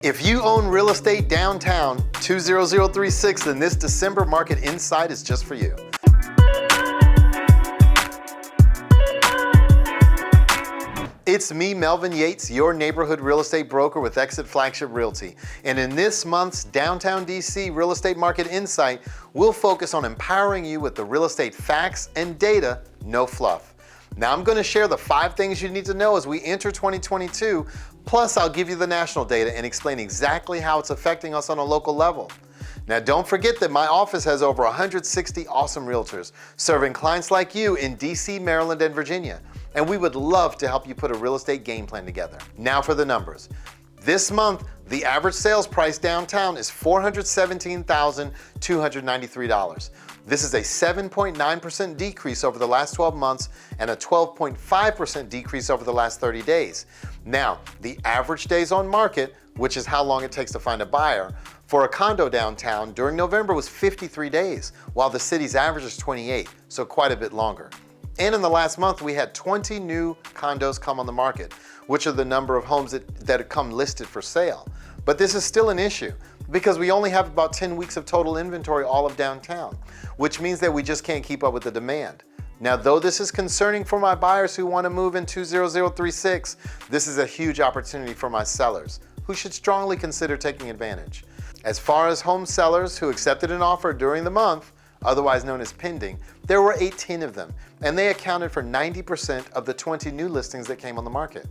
If you own real estate downtown 20036, then this December market insight is just for you. It's me, Melvin Yates, your neighborhood real estate broker with EXIT Flagship Realty. And in this month's Downtown DC Real Estate Market Insight, we'll focus on empowering you with the real estate facts and data, no fluff. Now I'm going to share the 5 things you need to know as we enter 2022, plus I'll give you the national data and explain exactly how it's affecting us on a local level. Now don't forget that my office has over 160 awesome realtors serving clients like you in DC, Maryland, and Virginia. And we would love to help you put a real estate game plan together. Now for the numbers. This month, the average sales price downtown is $417,293. This is a 7.9% decrease over the last 12 months and a 12.5% decrease over the last 30 days. Now, the average days on market, which is how long it takes to find a buyer, for a condo downtown during November was 53 days, while the city's average is 28, so quite a bit longer. And in the last month, we had 20 new condos come on the market, which are the number of homes that come listed for sale. But this is still an issue because we only have about 10 weeks of total inventory all of downtown, which means that we just can't keep up with the demand. Now, though this is concerning for my buyers who want to move in 20036, this is a huge opportunity for my sellers who should strongly consider taking advantage. As far as home sellers who accepted an offer during the month, otherwise known as pending, there were 18 of them, and they accounted for 90% of the 20 new listings that came on the market.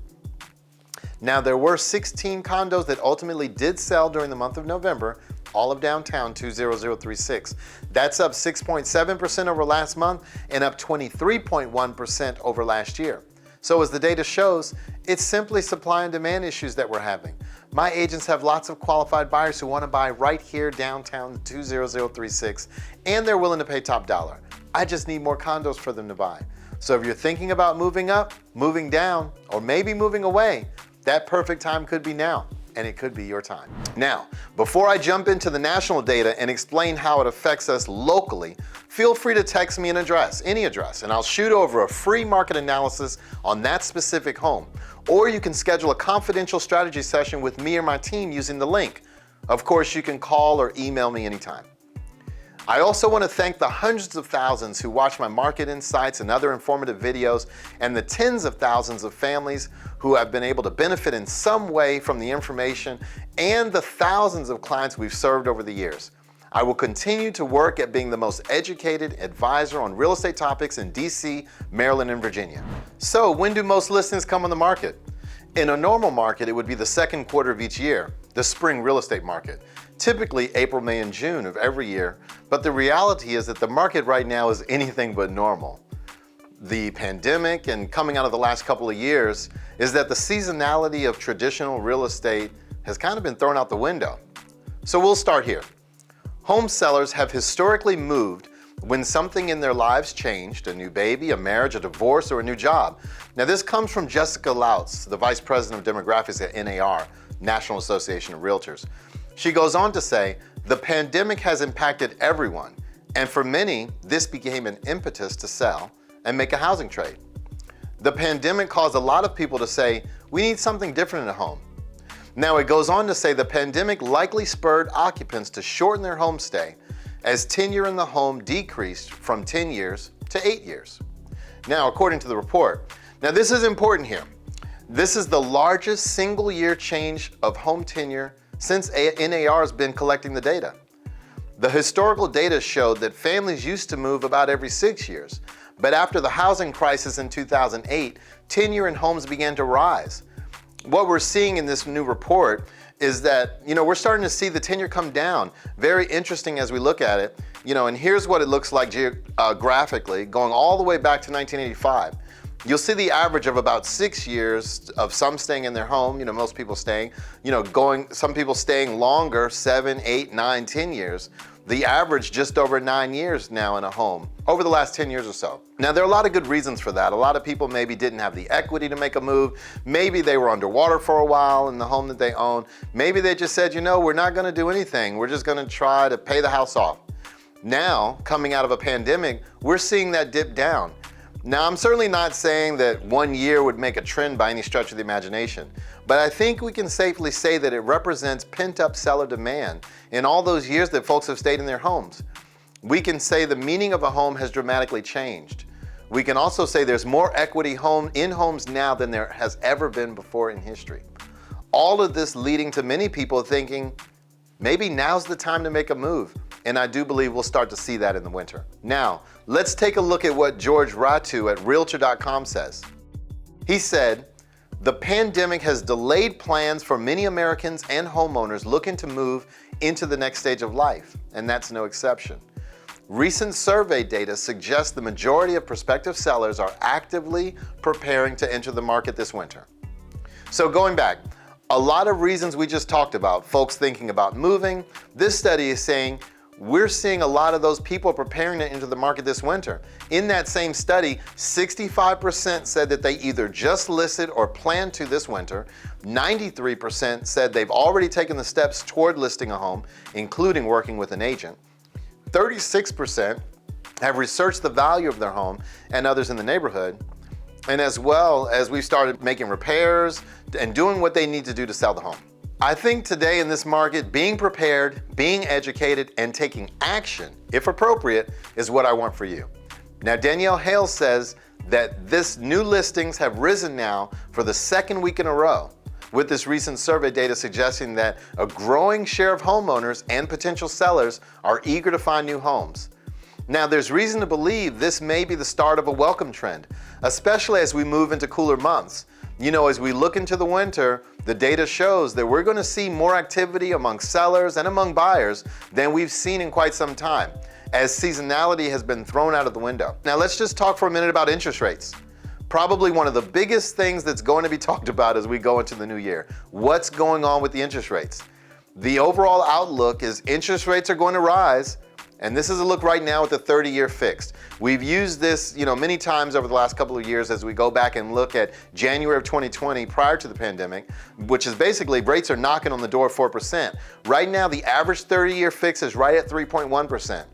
Now, there were 16 condos that ultimately did sell during the month of November, all of downtown 20036. That's up 6.7% over last month and up 23.1% over last year. So as the data shows, it's simply supply and demand issues that we're having. My agents have lots of qualified buyers who want to buy right here downtown 20036, and they're willing to pay top dollar. I just need more condos for them to buy. So if you're thinking about moving up, moving down, or maybe moving away, that perfect time could be now, and it could be your time. Now, before I jump into the national data and explain how it affects us locally, feel free to text me an address, any address, and I'll shoot over a free market analysis on that specific home. Or you can schedule a confidential strategy session with me or my team using the link. Of course, you can call or email me anytime. I also want to thank the hundreds of thousands who watch my market insights and other informative videos, and the tens of thousands of families who have been able to benefit in some way from the information, and the thousands of clients we've served over the years. I will continue to work at being the most educated advisor on real estate topics in DC, Maryland, and Virginia. So when do most listings come on the market? In a normal market, it would be the second quarter of each year, the spring real estate market, typically April, May, and June of every year. But the reality is that the market right now is anything but normal. The pandemic and coming out of the last couple of years is that the seasonality of traditional real estate has kind of been thrown out the window. So we'll start here. Home sellers have historically moved when something in their lives changed, a new baby, a marriage, a divorce, or a new job. Now this comes from Jessica Lautz, the Vice President of Demographics at NAR, National Association of Realtors. She goes on to say, the pandemic has impacted everyone, and for many, this became an impetus to sell and make a housing trade. The pandemic caused a lot of people to say, we need something different in a home. Now it goes on to say the pandemic likely spurred occupants to shorten their home stay as tenure in the home decreased from 10 years to 8 years. Now, according to the report, now this is important here. This is the largest single year change of home tenure since NAR has been collecting the data. The historical data showed that families used to move about every 6 years, but after the housing crisis in 2008, tenure in homes began to rise. What we're seeing in this new report is that, we're starting to see the tenure come down. Very interesting as we look at it, and here's what it looks like graphically, going all the way back to 1985. You'll see the average of about 6 years of some staying in their home, most people staying, some people staying longer, 7, 8, 9, 10 years. The average just over 9 years now in a home over the last 10 years or so. Now, there are a lot of good reasons for that. A lot of people maybe didn't have the equity to make a move. Maybe they were underwater for a while in the home that they own. Maybe they just said, we're not going to do anything. We're just going to try to pay the house off. Now, coming out of a pandemic, we're seeing that dip down. Now, I'm certainly not saying that 1 year would make a trend by any stretch of the imagination, but I think we can safely say that it represents pent-up seller demand in all those years that folks have stayed in their homes. We can say the meaning of a home has dramatically changed. We can also say there's more equity in homes now than there has ever been before in history. All of this leading to many people thinking, maybe now's the time to make a move. And I do believe we'll start to see that in the winter. Now, let's take a look at what George Ratu at Realtor.com says. He said, the pandemic has delayed plans for many Americans and homeowners looking to move into the next stage of life, and that's no exception. Recent survey data suggests the majority of prospective sellers are actively preparing to enter the market this winter. So going back, a lot of reasons we just talked about, folks thinking about moving. This study is saying we're seeing a lot of those people preparing to enter the market this winter. In that same study, 65% said that they either just listed or plan to this winter. 93% said they've already taken the steps toward listing a home, including working with an agent. 36% have researched the value of their home and others in the neighborhood, and as well as we've started making repairs and doing what they need to do to sell the home. I think today in this market, being prepared, being educated, and taking action, if appropriate, is what I want for you. Now, Danielle Hale says that this new listings have risen now for the second week in a row, with this recent survey data suggesting that a growing share of homeowners and potential sellers are eager to find new homes. Now, there's reason to believe this may be the start of a welcome trend, especially as we move into cooler months. You know, as we look into the winter, the data shows that we're going to see more activity among sellers and among buyers than we've seen in quite some time, as seasonality has been thrown out of the window. Now, let's just talk for a minute about interest rates. Probably one of the biggest things that's going to be talked about as we go into the new year. What's going on with the interest rates? The overall outlook is interest rates are going to rise, and this is a look right now at the 30-year fixed. We've used this, many times over the last couple of years as we go back and look at January of 2020 prior to the pandemic, which is basically rates are knocking on the door of 4%. Right now, the average 30-year fix is right at 3.1%.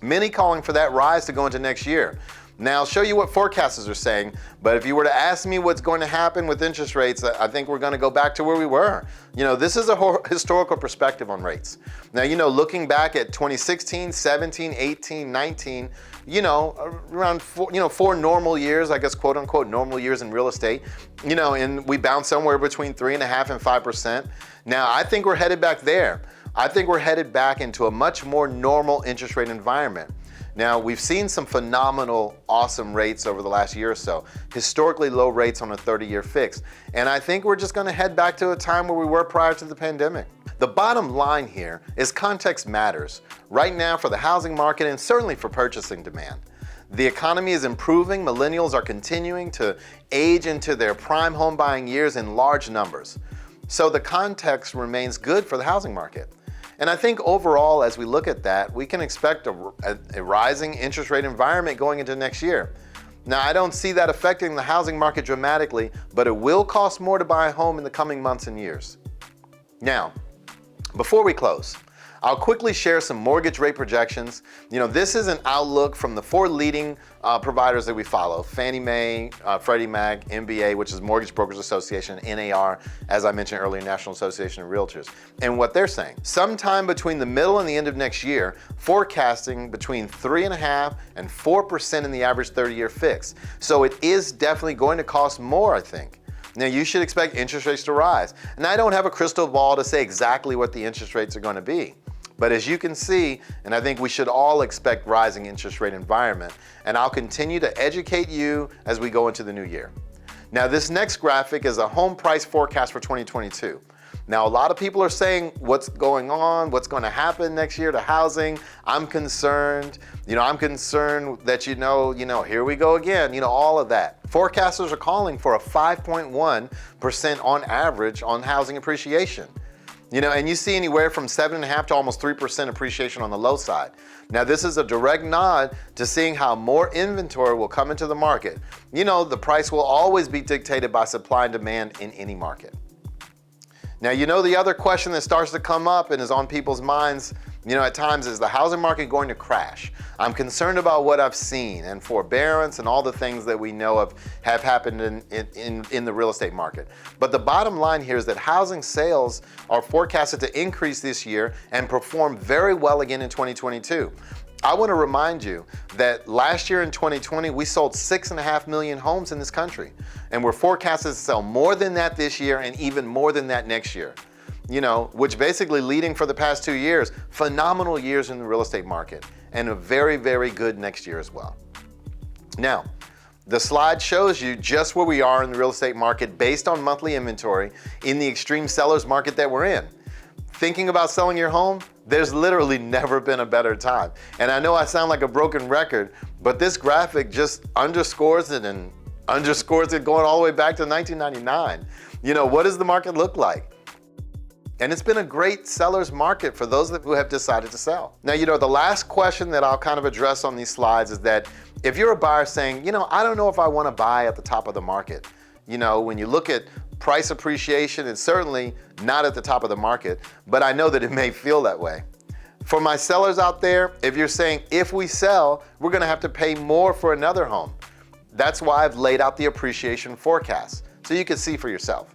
Many calling for that rise to go into next year. Now, I'll show you what forecasters are saying, but if you were to ask me what's going to happen with interest rates, I think we're going to go back to where we were. This is a historical perspective on rates. Now, looking back at 2016, 17, 18, 19, around four normal years, I guess, quote unquote, normal years in real estate, and we bounced somewhere between 3.5% and 5%. Now, I think we're headed back there. I think we're headed back into a much more normal interest rate environment. Now, we've seen some phenomenal, awesome rates over the last year or so, historically low rates on a 30-year fix. And I think we're just going to head back to a time where we were prior to the pandemic. The bottom line here is context matters right now for the housing market and certainly for purchasing demand. The economy is improving. Millennials are continuing to age into their prime home buying years in large numbers. So the context remains good for the housing market. And I think overall, as we look at that, we can expect a rising interest rate environment going into next year. Now, I don't see that affecting the housing market dramatically, but it will cost more to buy a home in the coming months and years. Now, before we close, I'll quickly share some mortgage rate projections. This is an outlook from the four leading providers that we follow: Fannie Mae, Freddie Mac, MBA, which is Mortgage Brokers Association, NAR, as I mentioned earlier, National Association of Realtors. And what they're saying, sometime between the middle and the end of next year, forecasting between 3.5% and 4% in the average 30-year fix. So it is definitely going to cost more, I think. Now, you should expect interest rates to rise. And I don't have a crystal ball to say exactly what the interest rates are going to be. But as you can see, and I think we should all expect rising interest rate environment, and I'll continue to educate you as we go into the new year. Now, this next graphic is a home price forecast for 2022. Now, a lot of people are saying what's going on, what's going to happen next year to housing. I'm concerned. I'm concerned that, here we go again, all of that. Forecasters are calling for a 5.1% on average on housing appreciation. And you see anywhere from 7.5% to almost 3% appreciation on the low side. Now, this is a direct nod to seeing how more inventory will come into the market. The price will always be dictated by supply and demand in any market. Now, the other question that starts to come up and is on people's minds, At times, is the housing market going to crash? I'm concerned about what I've seen and forbearance and all the things that we know have happened in the real estate market. But the bottom line here is that housing sales are forecasted to increase this year and perform very well again in 2022. I want to remind you that last year in 2020, we sold 6.5 million homes in this country. And we're forecasted to sell more than that this year and even more than that next year. Which basically leading for the past 2 years, phenomenal years in the real estate market and a very, very good next year as well. Now, the slide shows you just where we are in the real estate market based on monthly inventory in the extreme seller's market that we're in. Thinking about selling your home, there's literally never been a better time. And I know I sound like a broken record, but this graphic just underscores it and underscores it going all the way back to 1999. What does the market look like? And it's been a great seller's market for those who have decided to sell. Now, the last question that I'll kind of address on these slides is that if you're a buyer saying, I don't know if I want to buy at the top of the market. When you look at price appreciation, it's certainly not at the top of the market, but I know that it may feel that way. For my sellers out there, if you're saying, if we sell, we're going to have to pay more for another home. That's why I've laid out the appreciation forecast, so you can see for yourself.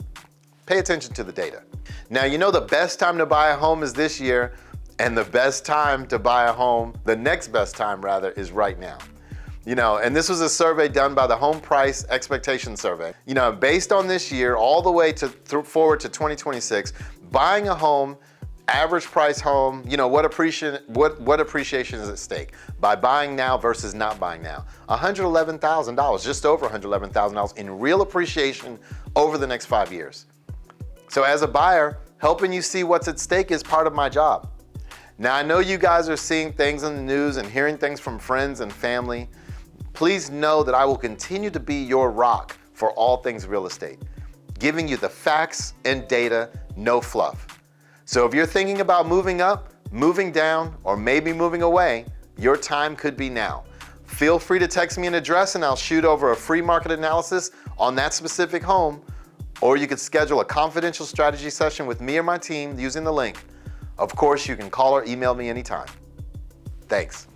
Pay attention to the data. Now, the best time to buy a home is this year, and the best time to buy a home, the next best time rather, is right now. And this was a survey done by the Home Price Expectation Survey. Based on this year, all the way forward to 2026, buying a home, average price home, what appreciation is at stake by buying now versus not buying now? $111,000, just over $111,000 in real appreciation over the next 5 years. So as a buyer, helping you see what's at stake is part of my job. Now, I know you guys are seeing things in the news and hearing things from friends and family. Please know that I will continue to be your rock for all things real estate, giving you the facts and data, no fluff. So if you're thinking about moving up, moving down, or maybe moving away, your time could be now. Feel free to text me an address and I'll shoot over a free market analysis on that specific home, or you could schedule a confidential strategy session with me or my team using the link. Of course, you can call or email me anytime. Thanks.